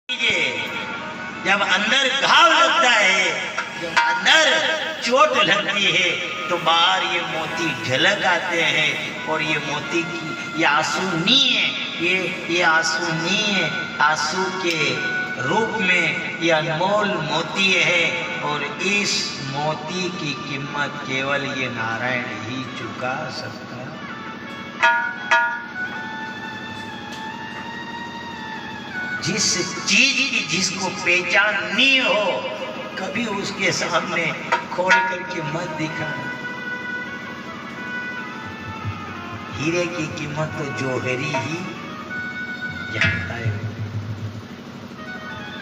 जब अंदर घाव लगता है, जब अंदर चोट लगती है तो बाहर ये मोती झलक आते हैं। और ये मोती की ये आंसू नहीं है, ये आंसू नहीं है, आंसू के रूप में ये अनमोल मोती है। और इस मोती की कीमत केवल ये नारायण ही चुका सकता है। जिस चीज की जिसको पहचान नहीं हो, कभी उसके सामने खोल करके मत दिखा। हीरे की कीमत तो जौहरी ही जानता है।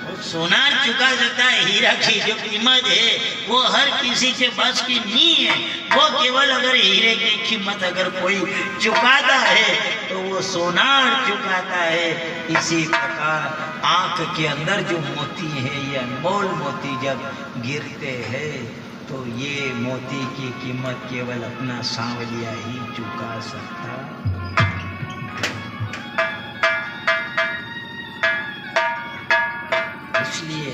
वो सोना चुका सकता है, हीरा की जो कीमत है वो हर किसी के बस की नहीं है। वो केवल अगर हीरे की कीमत अगर कोई चुकाता है तो वो सोना चुकाता है। इसी प्रकार आंख के अंदर जो मोती है, ये अनमोल मोती जब गिरते हैं तो ये मोती की कीमत केवल अपना सांवलिया ही चुका सकता है। इसलिए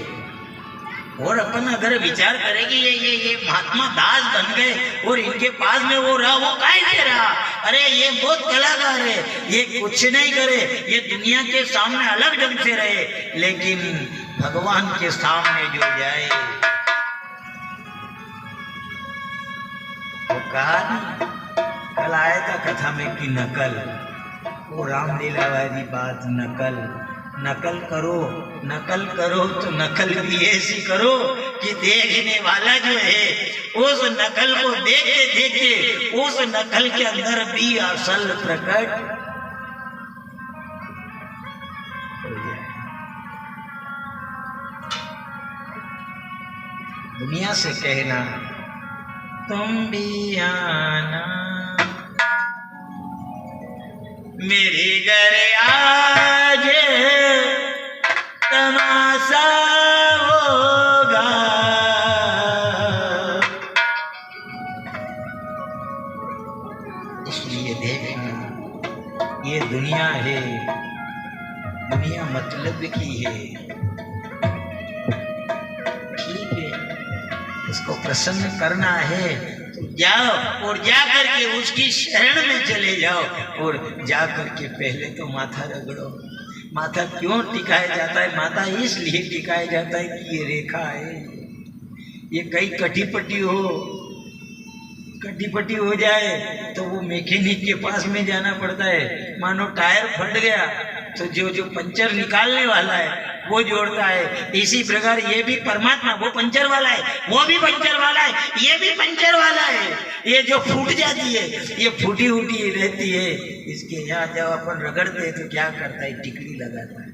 और अपन अगर विचार करें कि ये महात्मा दास बन गए और इनके पास में वो रहा, वो काहे से रहा? अरे ये बहुत कलाकार है, ये कुछ नहीं करे, ये दुनिया के सामने अलग ढंग से रहे, लेकिन भगवान के सामने जो जाए, वो कहा ना, कल आया था कथा में कि नकल, वो रामलीला वाली बात, नकल करो तो नकल भी ऐसी करो कि देखने वाला जो है उस नकल को देखते देखते उस नकल के अंदर भी असल प्रकट हो जाए। दुनिया से कहना तुम भी आना मेरे घर आज तमाशा होगा, इसलिए देखना ये दुनिया है, दुनिया मतलब की है, ठीक है। इसको प्रसन्न करना है तो जाओ और जा करके उसकी शरण में चले जाओ और जा करके पहले तो माथा रगड़ो। माथा क्यों टिकाया जाता है? माथा इसलिए टिकाया जाता है कि ये रेखा है, ये कहीं कटी हो जाए तो वो मैकेनिक के पास में जाना पड़ता है। मानो टायर फट गया तो जो पंचर निकालने वाला है वो जोड़ता है। इसी प्रकार ये भी परमात्मा, वो पंचर वाला है, वो भी पंचर वाला है, ये भी पंचर वाला है। ये जो फूट जाती है, ये फूटी उठी रहती है, इसके यहाँ जब अपन रगड़ते हैं तो क्या करता है? टिकली लगाता है।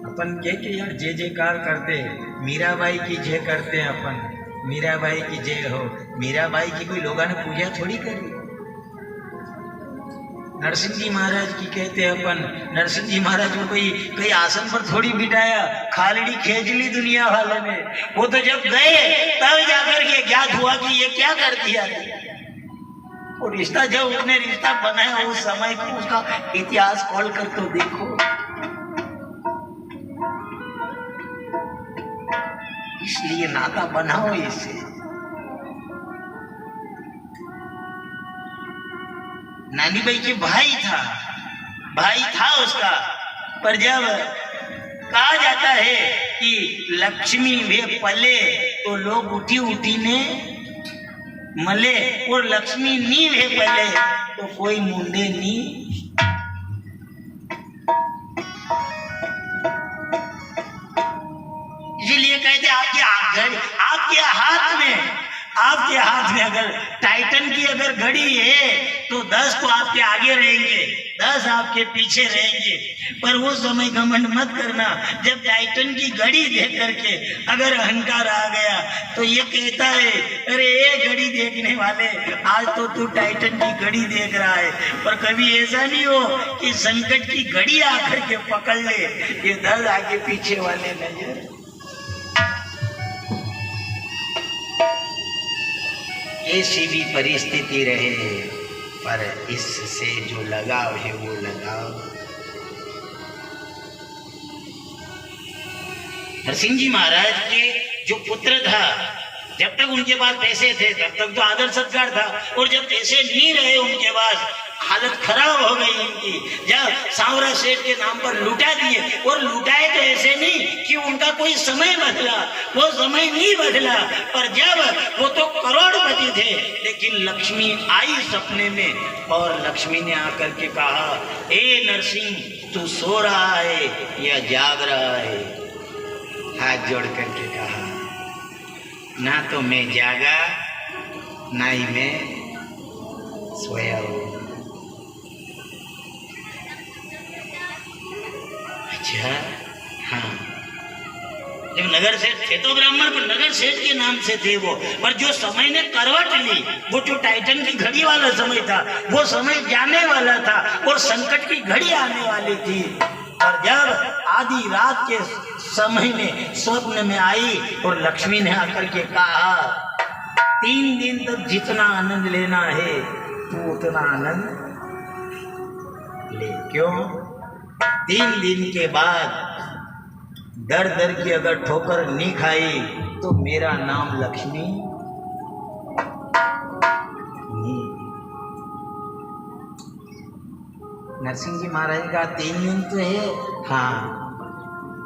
अपन के यार जय जयकार करते, मीराबाई की जय करते हैं अपन, मीराबाई की जय हो। मीराबाई की कोई लोगों ने पूजा थोड़ी करी। नरसिंह जी महाराज की कहते हैं अपन, नरसिंह जी महाराज को कोई आसन पर थोड़ी बिठाया, खालड़ी खींच ली दुनिया वाले ने। वो तो जब गए तब जाकर के ज्ञात हुआ कि ये क्या कर दिया। और रिश्ता जब उसने रिश्ता बनाया उस समय को, उसका इतिहास खोल कर तो देखो। इसलिए नाता बनाओ इससे। नानी बाई के भाई था उसका, पर जब कहा जाता है कि लक्ष्मी वे पले तो लोग उठी उठी ने मले, और लक्ष्मी नी वे पले तो कोई मुंडे नी। इसलिए कहते आपके हाथ में अगर टाइटन की अगर घड़ी है तो 10 तो आपके आगे रहेंगे, 10 आपके पीछे रहेंगे। पर वो समय घमंड मत करना। जब टाइटन की घड़ी देख करके अगर अहंकार आ गया तो ये कहता है, अरे ये घड़ी देखने वाले, आज तो तू टाइटन की घड़ी देख रहा है। पर कभी ऐसा नहीं हो कि संकट की घड़ी आकर के पकड़ ले, ये 10 आगे पीछे वाले नजर। ऐसी भी परिस्थिति रहे, पर इससे जो लगाव है वो लगाव। नरसिंह जी महाराज के जो पुत्र था, जब तक उनके पास पैसे थे तब तक तो आदर सत्कार था, और जब पैसे नहीं रहे उनके पास हालत खराब हो गई इनकी। जब सांवरा सेठ के नाम पर लुटा दिए, और लुटाए तो ऐसे नहीं कि उनका कोई समय बदला, वो समय नहीं बदला, पर जब वो तो करोड़पति थे, लेकिन लक्ष्मी आई सपने में, और लक्ष्मी ने आकर के कहा, ए नरसिंह तू सो रहा है या जाग रहा है? हाथ जोड़ करके कहा, ना तो मैं जागा ना ही मैं सोया हूँ। अच्छा, हाँ, जब नगर सेठ थे तो ब्राह्मण, पर नगर सेठ के नाम से थे वो, पर जो समय ने करवट ली, वो जो टाइटन की घड़ी वाला समय था, वो समय जाने वाला था, और संकट की घड़ी आने वाली थी। और जब आधी रात के समय में स्वप्न में आई, और लक्ष्मी ने आकर के कहा, 3 दिन तक जितना आनंद लेना है तू उतना आनंद ले। क्यों? 3 दिन के बाद दर दर की अगर ठोकर नहीं खाई तो मेरा नाम लक्ष्मी नहीं। नरसिंह जी महाराज का 3 दिन तो है, हाँ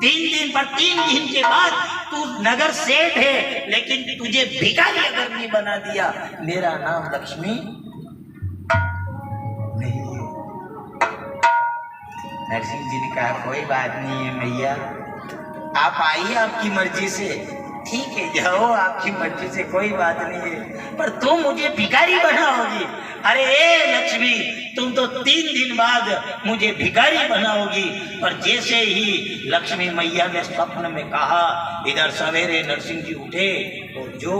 3 दिन, पर 3 दिन के बाद तू नगर सेठ है, लेकिन तुझे भिखारी अगर नहीं बना दिया, मेरा नाम लक्ष्मी नहीं है। नरसिंह जी ने कहा, कोई बात नहीं है मैया, आप आइए आपकी मर्जी से, ठीक है जाओ आपकी मर्जी से, कोई बात नहीं है, पर तुम मुझे भिखारी बनाओगी। अरे ए लक्ष्मी, तुम तो 3 दिन बाद मुझे भिखारी बनाओगी। पर जैसे ही लक्ष्मी मैया ने स्वप्न में कहा, इधर सवेरे नरसिंह जी उठे और जो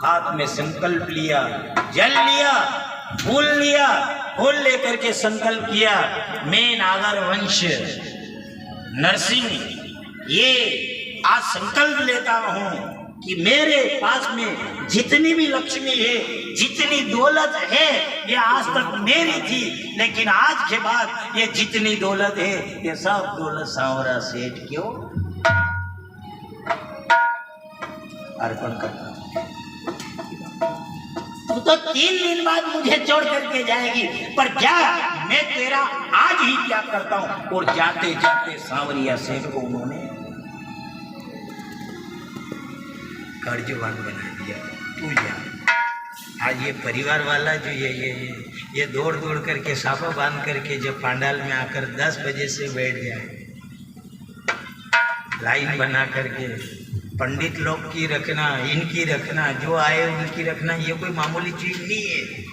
हाथ में संकल्प लिया, जल लिया, फूल लिया, फूल लेकर के संकल्प किया, मैं नागर वंश नरसिंह ये आज संकल्प लेता हूं कि मेरे पास में जितनी भी लक्ष्मी है, जितनी दौलत है, ये आज तक मेरी थी, लेकिन आज के बाद ये जितनी दौलत है, ये सब दौलत सांवरा सेठ क्यों अर्पण करता। तू तो 3 दिन बाद मुझे छोड़ करके जाएगी, पर क्या मैं तेरा आज ही क्या करता हूं। और जाते जाते सांवरिया सेठ को उन्होंने कर्जवान बना दिया। तू जा, आज ये परिवार वाला जो ये दौड़ दौड़ करके साफा बांध करके जब पांडाल में आकर 10 बजे से बैठ जाए, लाइन बना करके, पंडित लोग की रखना, इनकी रखना, जो आए उनकी रखना, ये कोई मामूली चीज नहीं है।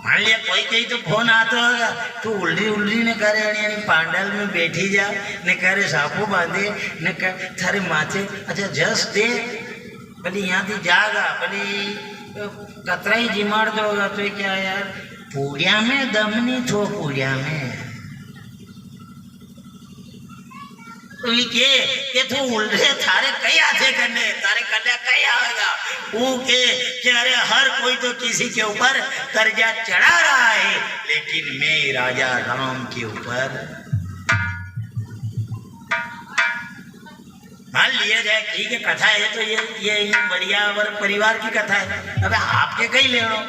मान लिया कोई कहीं तो फोन आता होगा, तू उल्टी ने करे यानी पांडाल में बैठी जा, ने करे साफो बांधे, ने करे थारे माथे अच्छा जस दे, भली यहाँ थी जागा, भली कतरा ही जिमाड़ दोगा तो क्या यार, पूड़िया में दम नहीं थो, पूड़िया में के तू उल्टे थारे कई आते करने, तारे कन्या कई आएगा, वो के अरे हर कोई तो किसी के ऊपर कर्जा चढ़ा रहा है, लेकिन मैं राजा राम के ऊपर मान लिया जाए, ठीक है कथा है तो ये बढ़िया और परिवार की कथा है। अब आपके कहीं ले लो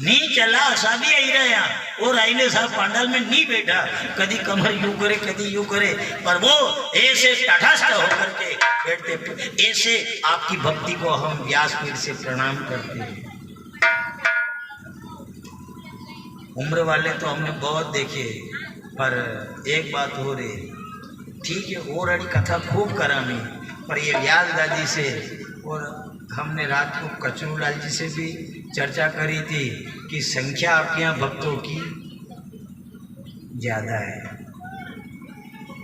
नहीं चला, शादी आई रहा यहाँ, और आईने साहब पांडाल में नहीं बैठा, कभी कमर यूं करे, कभी यूं करे, पर वो ऐसे तटस्थ होकर के बैठते। ऐसे आपकी भक्ति को हम व्यासपीठ से प्रणाम करते हैं। उम्र वाले तो हमने बहुत देखे, पर एक बात हो रही, ठीक है और अड़ी कथा खूब करामी, पर ये व्यास दादी से और हमने रात को कचरूलाल जी से भी चर्चा करी थी कि संख्या आपके यहाँ भक्तों की ज़्यादा है।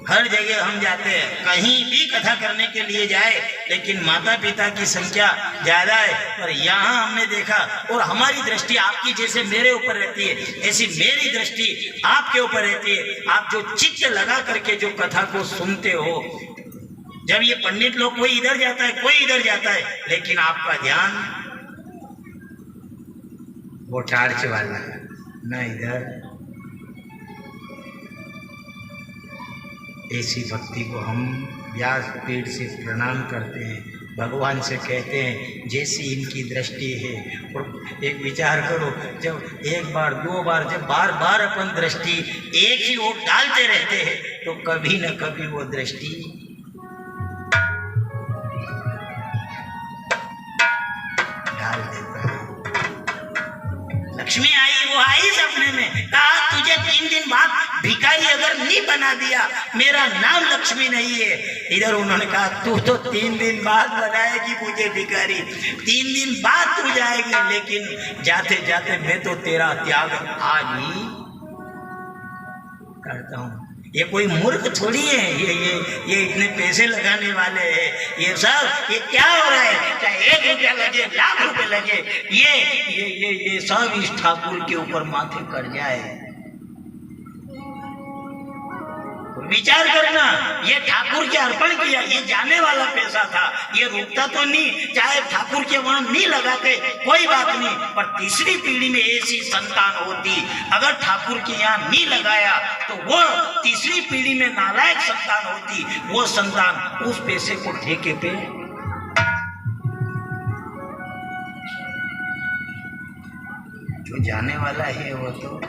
हर जगह हम जाते हैं, कहीं भी कथा करने के लिए जाए, लेकिन माता पिता की संख्या ज़्यादा है, पर यहाँ हमने देखा, और हमारी दृष्टि आपकी जैसे मेरे ऊपर रहती है, ऐसी मेरी दृष्टि आपके ऊपर रहती है। आप जो चित्त लगा करके जो कथा को सुनते हो, जब ये पंडित लोग कोई इधर जाता है कोई इधर जाता है, लेकिन आपका ध्यान वो टार्च वाला है, न इधर। ऐसी भक्ति को हम व्यास पीठ से प्रणाम करते हैं, भगवान से कहते हैं जैसी इनकी दृष्टि है। और एक विचार करो, जब एक बार दो बार, जब बार बार अपन दृष्टि एक ही ओर डालते रहते हैं तो कभी न कभी वो दृष्टि डाल देता है। लक्ष्मी आई, वो आई सपने में, कहा तुझे 3 दिन बाद भिखारी अगर नहीं बना दिया, मेरा नाम लक्ष्मी नहीं है। इधर उन्होंने कहा तू तो 3 दिन बाद बनाएगी मुझे भिखारी, 3 दिन बाद तू जाएगी, लेकिन जाते जाते मैं तो तेरा त्याग आज ही करता हूँ। ये कोई मूर्ख थोड़ी है, ये इतने पैसे लगाने वाले हैं, ये सब ये क्या हो रहा है, चाहे 1 रुपया लगे, लाख रुपए लगे, ये सब इस ठाकुर के ऊपर माथे कर जाए। विचार करना, ये ठाकुर के अर्पण किया, ये जाने वाला पैसा था, ये रुकता तो नहीं, चाहे ठाकुर के वहां नहीं लगाते कोई बात नहीं, पर तीसरी पीढ़ी में ऐसी संतान होती, अगर ठाकुर के यहाँ नहीं लगाया तो वो तीसरी पीढ़ी में नालायक संतान होती, वो संतान उस पैसे को ठेके पे जो जाने वाला है वो तो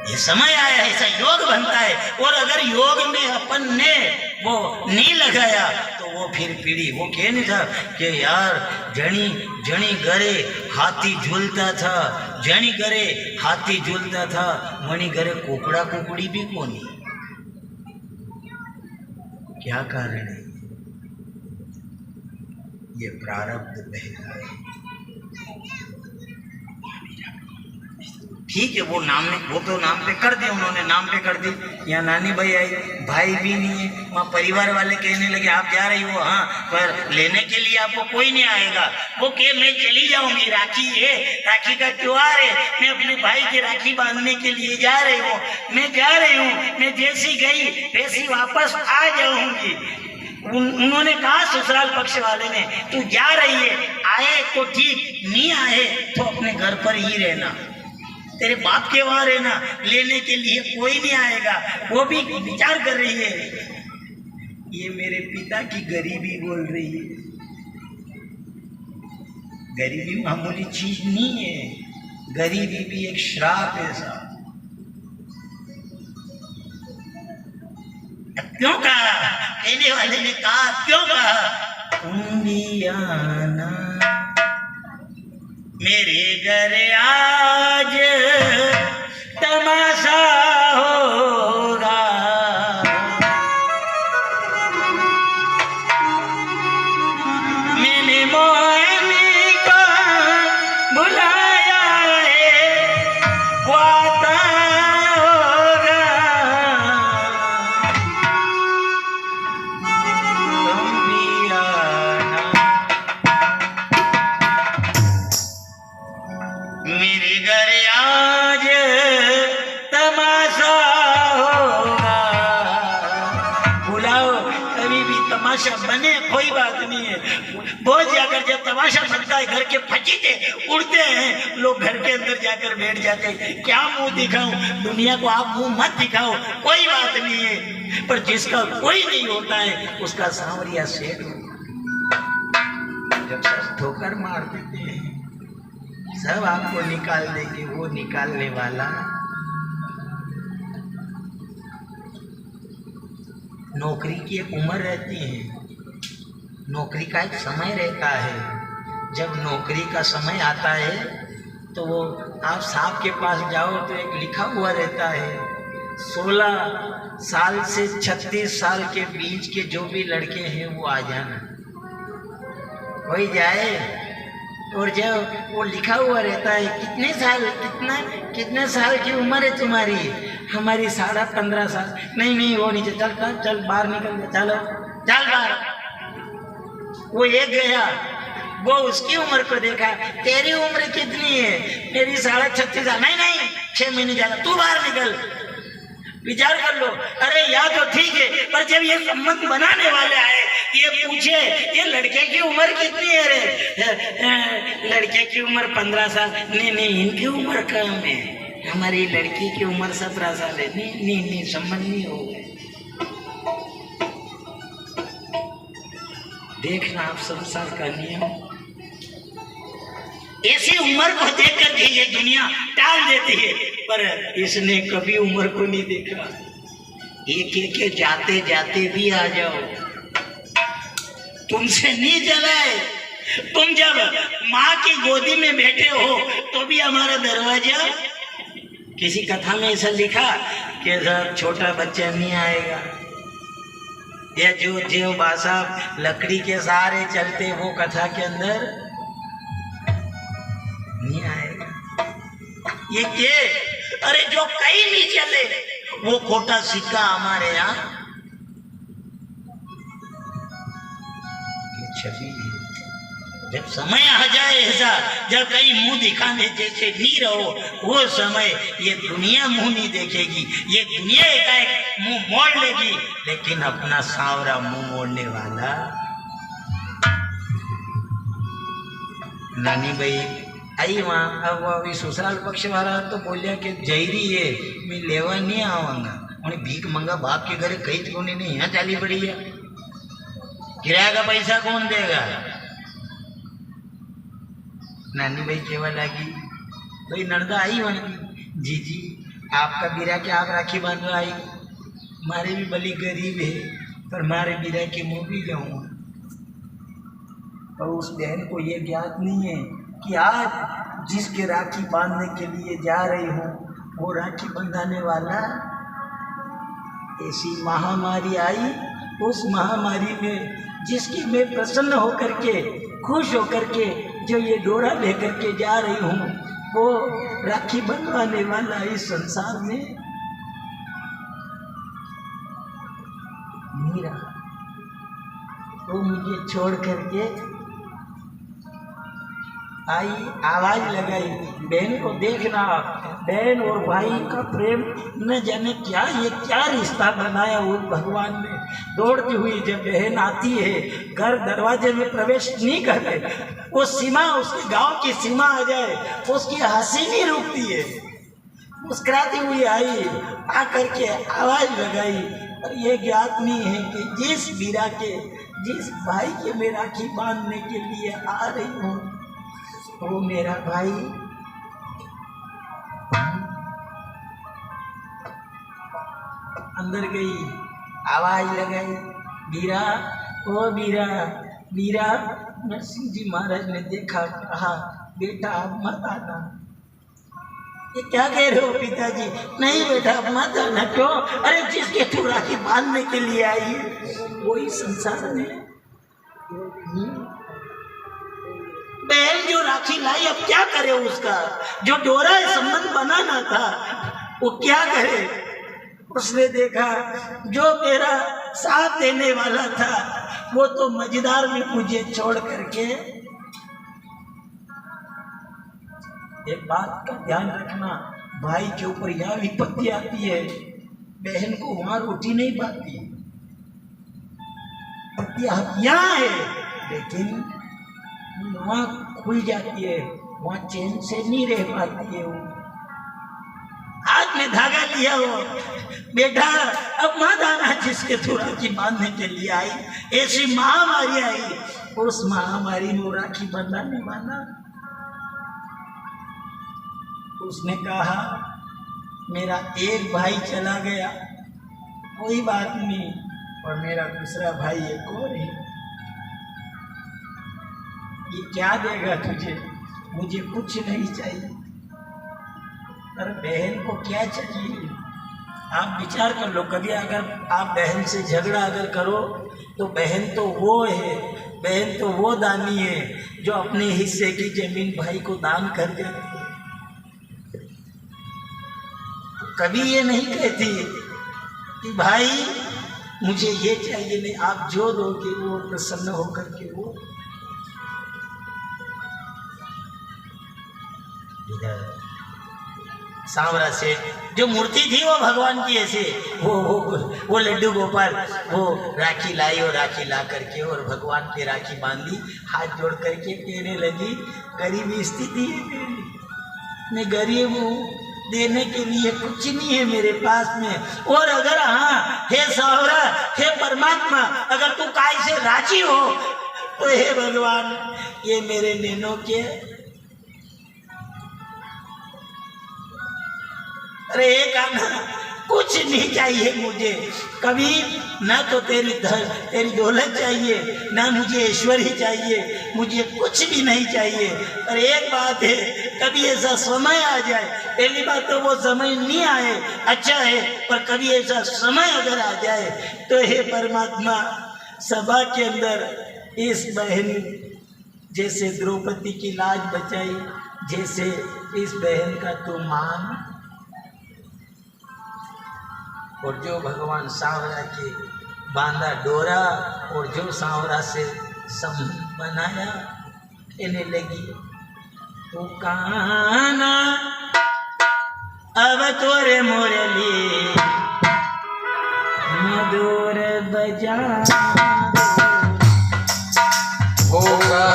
ये समय आया है, ऐसा योग बनता है। और अगर योग में अपन ने वो नहीं लगाया तो वो फिर पीढ़ी, वो कह नहीं था कि यार जनी जनी घरे हाथी झूलता था, जनी घरे हाथी झूलता था, मणि घरे कुकड़ा कुकड़ी भी कोनी। क्या कारण है? ये प्रारब्ध बहता है। ठीक है, वो नाम ने, वो तो नाम पे कर दिया उन्होंने, नाम पे कर दी। यहाँ नानी भाई आई, भाई भी नहीं है, वहाँ परिवार वाले कहने लगे आप जा रही हो, हाँ पर लेने के लिए आपको कोई नहीं आएगा। वो कहे मैं चली जाऊंगी, राखी है, राखी का त्योहार है, मैं अपने भाई की राखी बांधने के लिए जा रही हूँ, मैं जा रही हूँ, मैं जैसी गई वैसी वापस आ जाऊंगी। उन्होंने कहा ससुराल पक्ष वाले ने तू जा रही है, आए तो ठीक, नहीं आए तो अपने घर पर ही रहना, तेरे बाप के वहां रहना, लेने के लिए कोई नहीं आएगा। वो भी विचार कर रही है, ये मेरे पिता की गरीबी बोल रही है। गरीबी मामूली चीज नहीं है, गरीबी भी एक श्राप है साहब। क्यों कहा? कहने वाले ने कहा क्यों कहा? उंडियाना मेरे घर आज तमाशा होगा, मैंने मोहनी को बुलाया है, वो आता होगा, तुम भी आना मेरे घर आज तमाशा होगा। बुलाओ, कभी भी तमाशा बने कोई बात नहीं है। बहुत जाकर जब तमाशा बनता है घर के फजीते उड़ते हैं, लोग घर के अंदर जाकर बैठ जाते हैं। क्या मुंह दिखाऊं, दुनिया को आप मुंह मत दिखाओ, कोई बात नहीं है। पर जिसका कोई नहीं होता है उसका सांवरिया सेठ जब सब ठोकर मार देते हैं, सब आपको निकाल देंगे, वो निकालने वाला नौकरी की एक उम्र रहती है, नौकरी का एक समय रहता है। जब नौकरी का समय आता है तो वो आप साहब के पास जाओ तो एक लिखा हुआ रहता है 16 साल से 36 साल के बीच के जो भी लड़के हैं वो आ जाना। कोई जाए और जब वो लिखा हुआ रहता है कितने साल की उम्र है तुम्हारी, हमारी 15.5 साल। नहीं वो नीचे चल बाहर निकल जा, चल बाहर। वो एक गया, वो उसकी उम्र को देखा, तेरी उम्र कितनी है? मेरी 36.5 साल। नहीं 6 महीने जाना, तू बाहर निकल, विचार कर लो। अरे या तो ठीक है, पर जब ये संबंध बनाने वाले आए, ये पूछे ये लड़के की उम्र कितनी है? रे लड़के की उम्र 15 साल। नहीं, इनकी उम्र कम है, हमारी लड़की की उम्र 17 साल है। नहीं, संबंध नहीं हो गए। देखना आप संसार का नियम, ऐसी उम्र को देख करके ये दुनिया टाल देती है, पर इसने कभी उम्र को नहीं देखा। एक जाते जाते भी आ जाओ, तुमसे नहीं जलाए। तुम जब माँ की गोदी में बैठे हो तो भी हमारा दरवाजा, किसी कथा में ऐसा लिखा कि सर छोटा बच्चा नहीं आएगा, या जो भाषा लकड़ी के सहारे चलते वो कथा के अंदर नहीं आएगा। ये के अरे जो कहीं नहीं चले वो खोटा सिक्का हमारे यहाँ छवि। जब समय आ जाए ऐसा, जब कहीं मुंह दिखाने जैसे नहीं रहो, वो समय ये दुनिया मुंह नहीं देखेगी, ये दुनिया एकाएक मुंह मोड़ लेगी, लेकिन अपना सांवरा मुंह मोड़ने वाला नानी भाई आई वहाँ। अब अभी ससुराल पक्ष वाला तो बोलिया कि जयरी है, मैं लेवा नहीं आवांगा। उन्हें भीख मंगा बाप के घरे कही तो नहीं, यहाँ चाली पड़ी है, किराया का पैसा कौन देगा? नानी भाई केवा लगी, भाई नर्दा आई वहाँ, जी आपका बिरा के आप राखी बांधवा आई, मारे भी बली गरीब है, पर मारे बिरा के मुँह भी जाऊँगा। और उस बहन को ये ज्ञात नहीं है कि आज जिसके राखी बांधने के लिए जा रही हूँ वो राखी बंधाने वाला। ऐसी महामारी आई, उस महामारी में जिसकी मैं प्रसन्न होकर के, खुश होकर के जो ये डोरा लेकर के जा रही हूँ, वो राखी बंधवाने वाला इस संसार में नहीं रहा। वो मुझे छोड़ करके आई, आवाज लगाई, बहन को देखना। बहन और भाई का प्रेम न जाने क्या, ये क्या रिश्ता बनाया वो भगवान ने। दौड़ती हुई जब बहन आती है, घर दरवाजे में प्रवेश नहीं करते, वो सीमा, उसके गांव की सीमा आ जाए, उसकी हंसी नहीं रुकती है। मुस्कुराती हुई आई, आकर के आवाज लगाई, और ये ज्ञात नहीं है कि जिस बीरा के, जिस भाई के मैं राखी बांधने के लिए आ रही हूँ, वो मेरा भाई अंदर गई, आवाज लगाई, बीरा, ओ बीरा, बीरा। नरसिंह जी महाराज ने देखा, कहा बेटा अब मत आना। ये क्या कह रहे हो पिताजी? नहीं बेटा अब मत आना। क्यों? अरे जिसके तू राखी बांधने के लिए आई है वही संसार में। बहन जो राखी लाई अब क्या करे उसका? जो डोरा संबंध बनाना था वो क्या करे? उसने देखा जो मेरा साथ देने वाला था वो तो मजेदार में मुझे छोड़ करके। एक बात का ध्यान रखना, भाई के ऊपर यह विपत्ति आती है, बहन को वहां रोटी नहीं पाती। यहाँ है लेकिन वहाँ खुल जाती है, वहाँ चैन से नहीं रह पाती है। वो हाथ में धागा लिया हो, बेटा अब मत आना जिसके तू राखी बांधने के लिए आई। ऐसी महामारी आई, उस महामारी में राखी बंधाने वाला। उसने कहा मेरा एक भाई चला गया, कोई बात नहीं, और मेरा दूसरा भाई एक और है। ये क्या देगा तुझे? मुझे कुछ नहीं चाहिए, पर बहन को क्या चाहिए? आप विचार कर लो, कभी अगर आप बहन से झगड़ा अगर करो तो बहन तो वो है, बहन तो वो दानी है जो अपने हिस्से की जमीन भाई को दान कर देती है। कभी ये नहीं कहती कि भाई मुझे ये चाहिए, नहीं, आप जो दोगे वो प्रसन्न होकर के वो। सांवरा सेठ, जो मूर्ति थी वो भगवान की ऐसे, वो लड्डू गोपाल, वो राखी लाई और राखी ला करके और भगवान पे राखी बांधी, हाथ जोड़ करके कहने लगी गरीबी स्थिति है मेरी, मैं गरीब हूँ, देने के लिए कुछ नहीं है मेरे पास में, और अगर हाँ हे सांवरा, हे परमात्मा, अगर तू काय से राजी हो तो हे भगवान ये मेरे नैनों के, अरे एक आना कुछ नहीं चाहिए मुझे, कभी ना तो तेरी दौलत चाहिए, ना मुझे ऐश्वर्य चाहिए, मुझे कुछ भी नहीं चाहिए। पर एक बात है, कभी ऐसा समय आ जाए, पहली बात तो वो समय नहीं आए अच्छा है, पर कभी ऐसा समय अगर आ जाए तो हे परमात्मा, सभा के अंदर इस बहन जैसे द्रौपदी की लाज बचाई, जैसे इस बहन का तू मान, और जो भगवान सांवरा के बांधा डोरा और जो सांवरा से सम बनाया, कहने लगी तू काना अब तोरे मोरली मधुर बजा होगा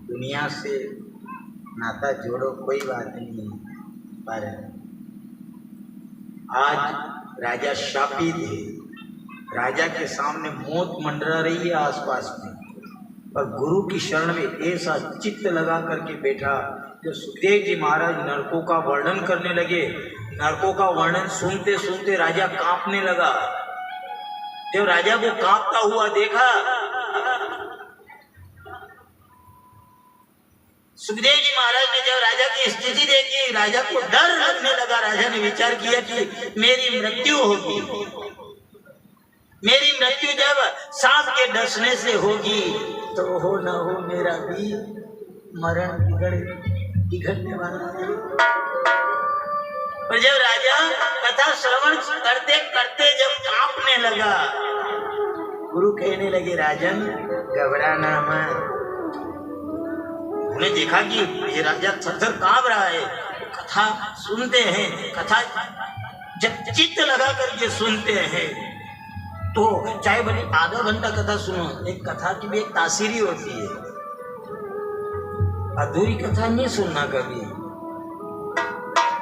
दुनिया से नाता जोड़ो कोई बात नहीं, पर आज राजा शापित है, राजा के सामने मौत मंडरा रही है आसपास में, पर गुरु की शरण में ऐसा चित्त लगा करके बैठा। जो सुखदेव जी महाराज नरकों का वर्णन करने लगे, नरकों का वर्णन सुनते सुनते राजा कांपने लगा। जब राजा को कांपता हुआ देखा, सुखदेव जी महाराज ने जब राजा की स्थिति देखी, राजा को डर लगने लगा। राजा ने विचार किया कि मेरी मृत्यु होगी, मेरी मृत्यु जब सांप के डसने से होगी तो हो न हो मेरा भी मरण बिगड़ने वाला है। पर जब राजा कथा श्रवण करते करते जब कांपने लगा, गुरु कहने लगे राजन घबराना मत। उन्हें देखा कि ये राजा थर-थर कांप रहा है। कथा सुनते हैं, कथा जब चित्त लगा करके सुनते हैं तो चाहे भले आधा घंटा कथा सुनो, एक कथा की भी एक तासीरी होती है। अधूरी कथा नहीं सुनना कभी।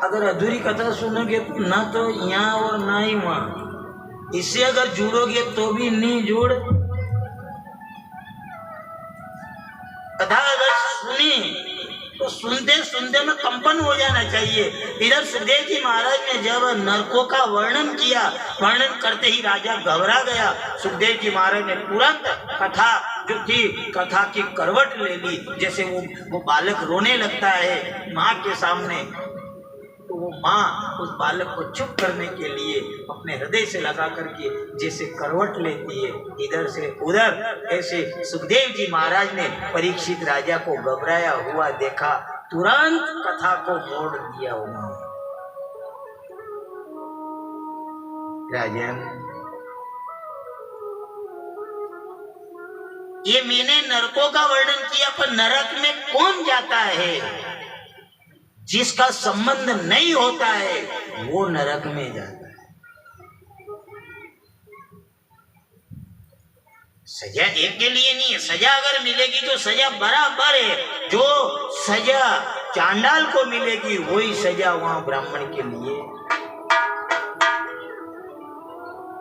अगर अधूरी कथा सुनोगे तो ना तो यहाँ और ना ही वहाँ, इससे अगर जुड़ोगे तो भी नहीं जुड़। कथा अगर सुनी तो सुनते सुनते में कंपन हो जाना चाहिए। इधर सुखदेव जी महाराज ने जब नरकों का वर्णन किया, वर्णन करते ही राजा घबरा गया। सुखदेव जी महाराज ने तुरंत कथा जो थी, कथा की करवट ले ली। जैसे वो बालक रोने लगता है माँ के सामने, तो वो माँ उस बालक को चुप करने के लिए अपने हृदय से लगा करके जैसे करवट लेती है इधर से उधर, ऐसे सुखदेव जी महाराज ने परीक्षित राजा को घबराया हुआ देखा, तुरंत कथा को मोड़ दिया उन्होंने। राजन, ये मैंने नरकों का वर्णन किया, पर नरक में कौन जाता है? जिसका संबंध नहीं होता है वो नरक में जाता है। सजा एक के लिए नहीं है, सजा अगर मिलेगी तो सजा बराबर है। जो सजा चांडाल को मिलेगी वही सजा वहां ब्राह्मण के लिए।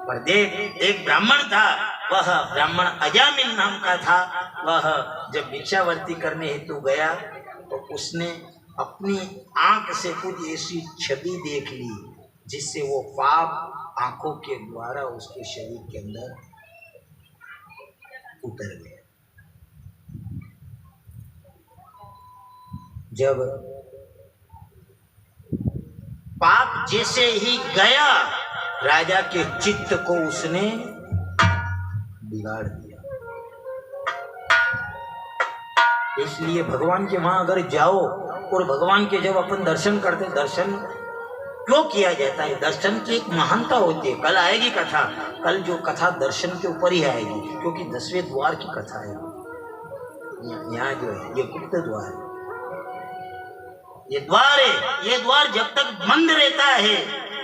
पर देख, एक ब्राह्मण था, वह ब्राह्मण अजामिल नाम का था। वह जब भिक्षावर्ती करने हेतु गया तो उसने अपनी आंख से कुछ ऐसी छवि देख ली जिससे वो पाप आंखों के द्वारा उसके शरीर के अंदर उतर गया। जब पाप जैसे ही गया, राजा के चित्त को उसने बिगाड़ दिया। इसलिए भगवान के वहां अगर जाओ और भगवान के जब अपन दर्शन करते, दर्शन क्यों किया जाता है? दर्शन की एक महानता होती है। कल आएगी कथा, कल जो कथा दर्शन के ऊपर ही आएगी, क्योंकि 10वें द्वार की कथा है। यहाँ जो है ये गुप्त द्वार है, ये द्वार है। ये द्वार जब तक बंद रहता है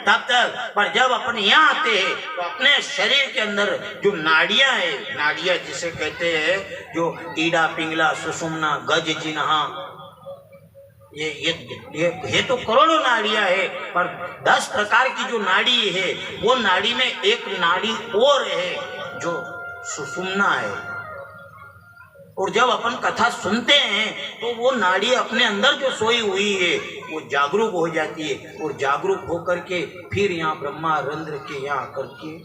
तब तक, पर जब अपन यहाँ आते हैं तो अपने शरीर के अंदर जो नाड़ियां है, नाड़ियां जिसे कहते हैं, जो ईड़ा, पिंगला, सुषुम्ना, गज, जिन्हा, ये तो करोड़ों नाड़ियां है, पर 10 प्रकार की जो नाड़ी है वो नाड़ी में एक नाड़ी और है जो सुषुम्ना है। और जब अपन कथा सुनते हैं तो वो नाड़ी अपने अंदर जो सोई हुई है वो जागरूक हो जाती है, और जागरूक होकर के फिर यहाँ ब्रह्मा रंध्र के यहाँ आकर के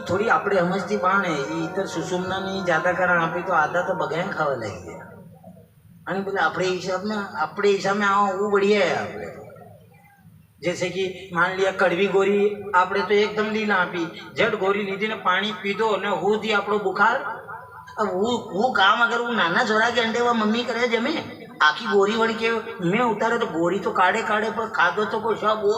थोड़ी आपड़े समझती बाण है। इतर सुषुम्ना नहीं ज्यादा कारण आप तो आधा तो बगाया खावा लगी गया, અને बोले अपने हिसाब में आओ वो बढ़िया है। आपने जैसे कि मान लिया कड़वी गोरी आपने तो एकदम ली ना पी, जट गोरी लीधी ने पानी पीधो ने हूँ दी आपको बुखार। अब वो काम अगर वो नाना छोरा के अंडे वो मम्मी करे जमे आखी गोरी वण के में उतारे तो गोरी तो काढ़े काढ़े पर खादो तो कोई सब वो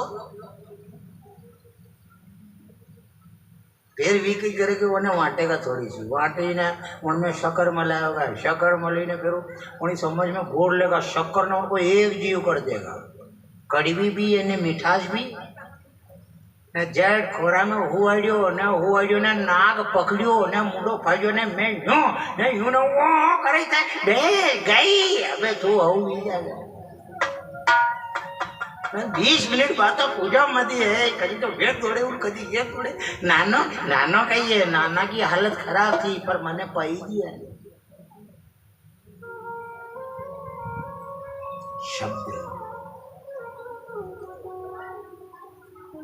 फिर भी कई करे कि उन्हें वाटेगा थोड़ी सी, वाटे ने उनमें शक्कर मिलाएगा, शक्कर मली ने फिर उन्हें समझ में घोड़ लेगा, शक्कर ने उनको एक जीव कर देगा। कड़वी भी है मिठास भी ने जेड खोरा में हुआड्यो ने नाग पकड़ियो ने मुंडो फाड्यो ने मैं यूं ने वो करे था बे गई। अबे तू हूँ भी जाएगा 20 मिनिट बात पूजा मधी है, कभी तो वेग तोड़े और कभी ये तोड़े। नानो कही है, नाना की हालत खराब थी पर मैंने पाई दिया।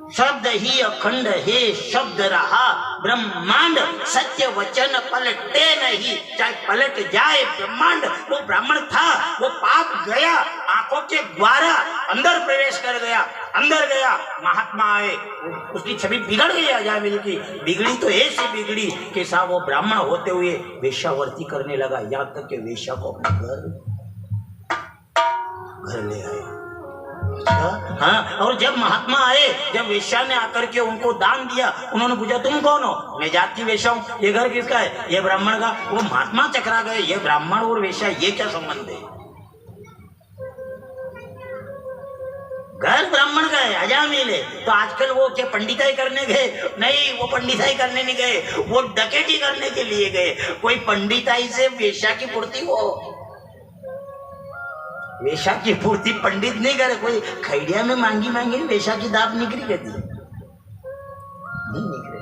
शब्द ही अखंड है, शब्द रहा ब्रह्मांड, सत्य वचन पलटे नहीं, चाहे पलट जाए ब्रह्मांड। वो ब्राह्मण था, वो पाप गया, आंखों के द्वारा अंदर प्रवेश कर गया, अंदर गया, महात्मा आए, उसकी छवि बिगड़ गई। अजामिल की बिगड़ी तो ऐसी बिगड़ी कि साहब वो ब्राह्मण होते हुए वेश्यावर्ती करने लगा, यहाँ तक कि वेश्या को अपने घर ले आए। हाँ, और जब महात्मा आए, जब वेश्या ने आकर के उनको दान दिया, उन्होंने पूछा तुम कौन हो? मैं जाति वेश्या हूँ। ये घर किसका है? ये ब्राह्मण का। वो महात्मा चकरा गए, ये ब्राह्मण और वेश्या ये क्या संबंध है? घर ब्राह्मण का है, अजामिल है। तो आजकल वो क्या पंडिताई करने गए? नहीं, वो पंडिताई करने नहीं गए, वो डकैती करने के लिए गए। कोई पंडिताई से वेश्या की पूर्ति हो? वेशा की पूर्ति पंडित नहीं करे, कोई खैडिया में मांगी मांगी वेशा की दाब निकली कहती नहीं निकले।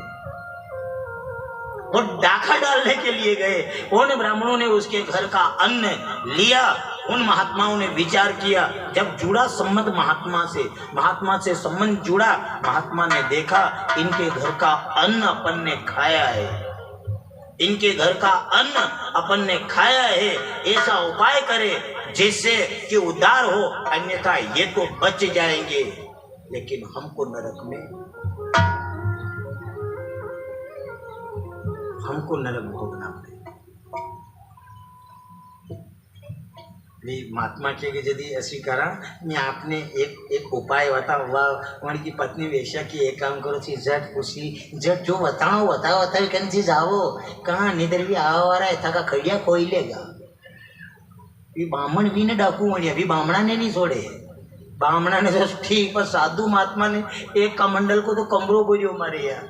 वो डाका डालने के लिए गए, उन ब्राह्मणों ने उसके घर का अन्न लिया। उन महात्माओं ने विचार किया, जब जुड़ा संबंध महात्मा से संबंध जुड़ा, महात्मा ने देखा इनके घर का अन्न अपन ने खाया है, इनके घर का अन्न अपन ने खाया है, ऐसा उपाय करे जिससे कि उद्धार हो, अन्यथा ये तो बच जाएंगे लेकिन हमको नरक भोगना पड़ेगा। महात्मा के यदि ऐसी करा, मैं आपने एक उपाय बताऊंगा, उनकी पत्नी वेश्या की एक काम करो थी, झट खुशी झट जो बताओ कहीं चीज आओ कहाँ निधर भी आवा वाला था का खड़िया खोई लेगा। ब्राह्मण भी ने डाकू वणिया भी ब्राह्मणा ने नहीं छोड़े, ब्राह्मणा ने तो ठीक, पर साधु महात्मा ने एक कमंडल को तो कमरों को जो मारे यार।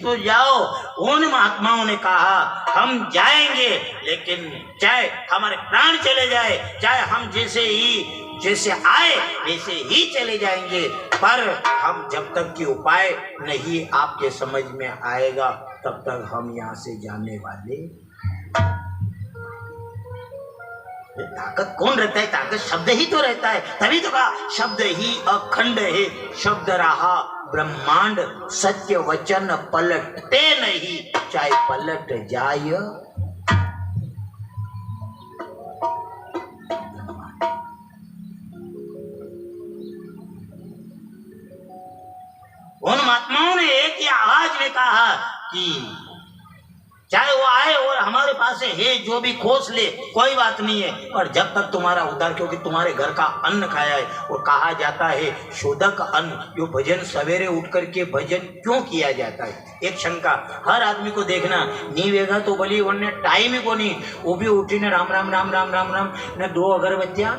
तो जाओ, उन महात्माओं ने कहा हम जाएंगे, लेकिन चाहे हमारे प्राण चले जाए, चाहे हम जैसे आए वैसे ही चले जाएंगे, पर हम जब तक कि उपाय नहीं आपके समझ में आएगा तब तक हम यहाँ से जाने वाले। ताकत कौन रहता है? ताकत शब्द ही तो रहता है, तभी तो कहा शब्द ही अखंड है, शब्द रहा ब्रह्मांड, सत्य वचन पलटते नहीं, चाहे पलट जाए। उन महात्माओं ने एक ही आवाज में कहा कि चाहे वो आए और हमारे पास है जो भी खोस ले, कोई बात नहीं है, पर जब तक तुम्हारा उद्धार, क्योंकि तुम्हारे घर का अन्न खाया है। और कहा जाता है शोधक अन्न, जो भजन सवेरे उठ करके भजन क्यों किया जाता है? एक शंका हर आदमी को देखना, नी वेगा तो भली उन्हें टाइम ही को नहीं, वो भी उठी ने राम राम राम राम राम राम ने 2 अगरबत्तियां,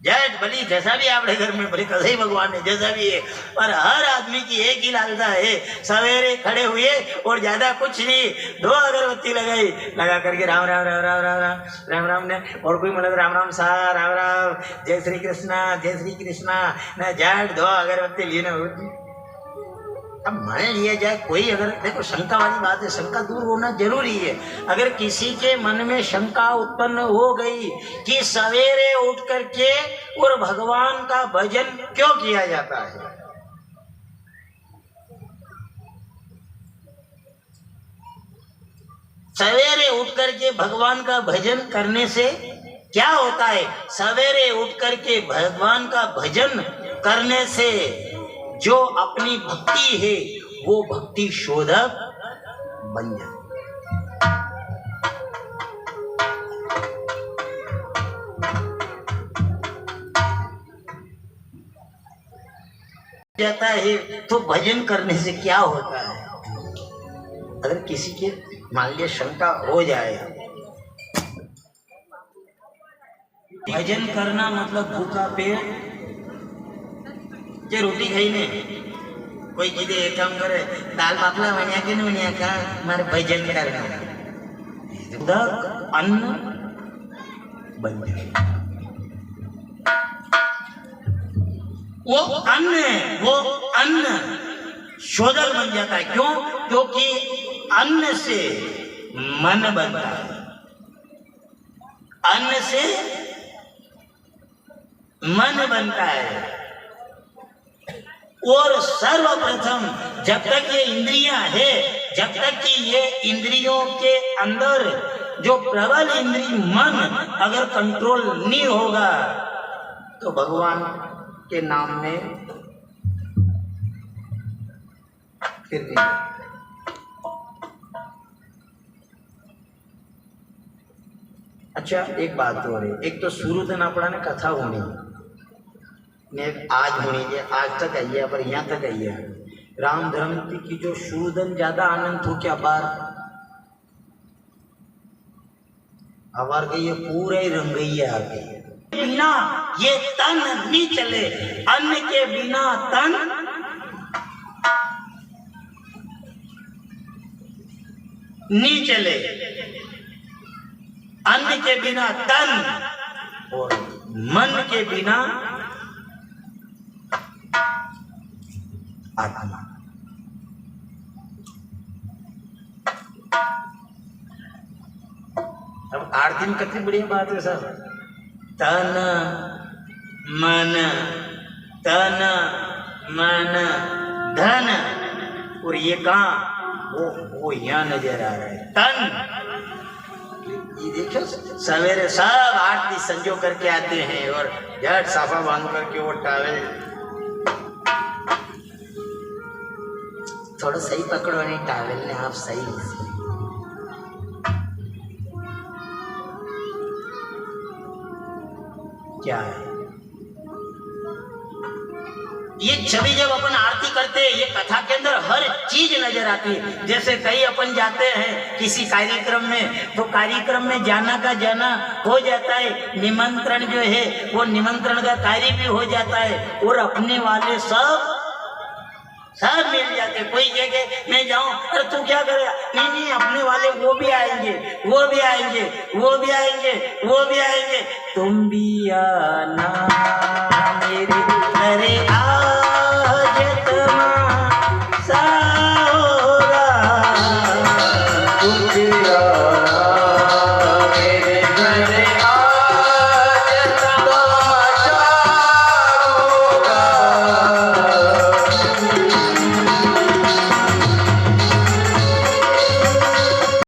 जय भली जैसा भी आपके घर में भले कसे भगवान है जैसा भी है, पर हर आदमी की एक ही लालसा है, सवेरे खड़े हुए और ज्यादा कुछ नहीं, 2 अगरबत्ती लगा करके राम राम राम राम राम राम राम राम ने, और कोई मतलब राम राम सा राम राम जय श्री कृष्णा न जय 2 अगरबत्ती लेना होती। अब मान लिया जाए कोई, अगर देखो शंका वाली बात है, शंका दूर होना जरूरी है। अगर किसी के मन में शंका उत्पन्न हो गई कि सवेरे उठ करके और भगवान का भजन क्यों किया जाता है, सवेरे उठ करके भगवान का भजन करने से क्या होता है, सवेरे उठ करके भगवान का भजन करने से जो अपनी भक्ति है वो भक्ति शोधक बन जाता है। तो भजन करने से क्या होता है? अगर किसी के मान लिया शंका हो जाए, भजन करना मतलब भूखा पेट जे रोटी खाई ने, कोई कहे एक काम करे दाल बाफला वनिया के वनिया का मारे भजन करना, अन्न बन जाए। वो अन्न शोधक बन जाता है। क्यों? क्योंकि अन्न से मन बनता है, अन्न से मन बनता है। और सर्वप्रथम जब तक ये इंद्रियां है, जब तक कि ये इंद्रियों के अंदर जो प्रबल इंद्रिय मन अगर कंट्रोल नहीं होगा तो भगवान के नाम में फिर नहीं। अच्छा एक बात हो रही, एक तो शुरू दिन अपना ने कथा होनी ने आज होनी है, आज तक आई है, पर यहाँ तक आई है। राम धर्म की जो शुरुदन ज्यादा आनंद हो क्या बार हमार गई पूरा ही रंग गई है आगे। बिना ये तन नहीं चले, अन्न के बिना तन नी चले, अन्न के बिना तन और मन के बिना आत्मा। अब आरती में कितनी बढ़िया बात है सर, तन मन धन, और ये कहाँ वो यहाँ नजर आ रहा है तन। ये देखो सवेरे सब आरती संजो करके आते हैं और झट साफा बांध करके वो टावल थोड़ा सही पकड़ो, नहीं टावल ने आप सही क्या है ये छवि। जब अपन आरती करते हैं ये कथा के अंदर हर चीज नजर आती है। जैसे कहीं अपन जाते हैं किसी कार्यक्रम में, तो कार्यक्रम में जाना का जाना हो जाता है, निमंत्रण जो है वो निमंत्रण का कार्य भी हो जाता है, और अपने वाले सब मिल जाते। कोई जगह मैं जाऊं, अरे तू क्या करेगा, नहीं अपने वाले वो भी आएंगे, वो भी आएंगे, वो भी आएंगे, वो भी आएंगे, तुम भी आना मेरे घरे।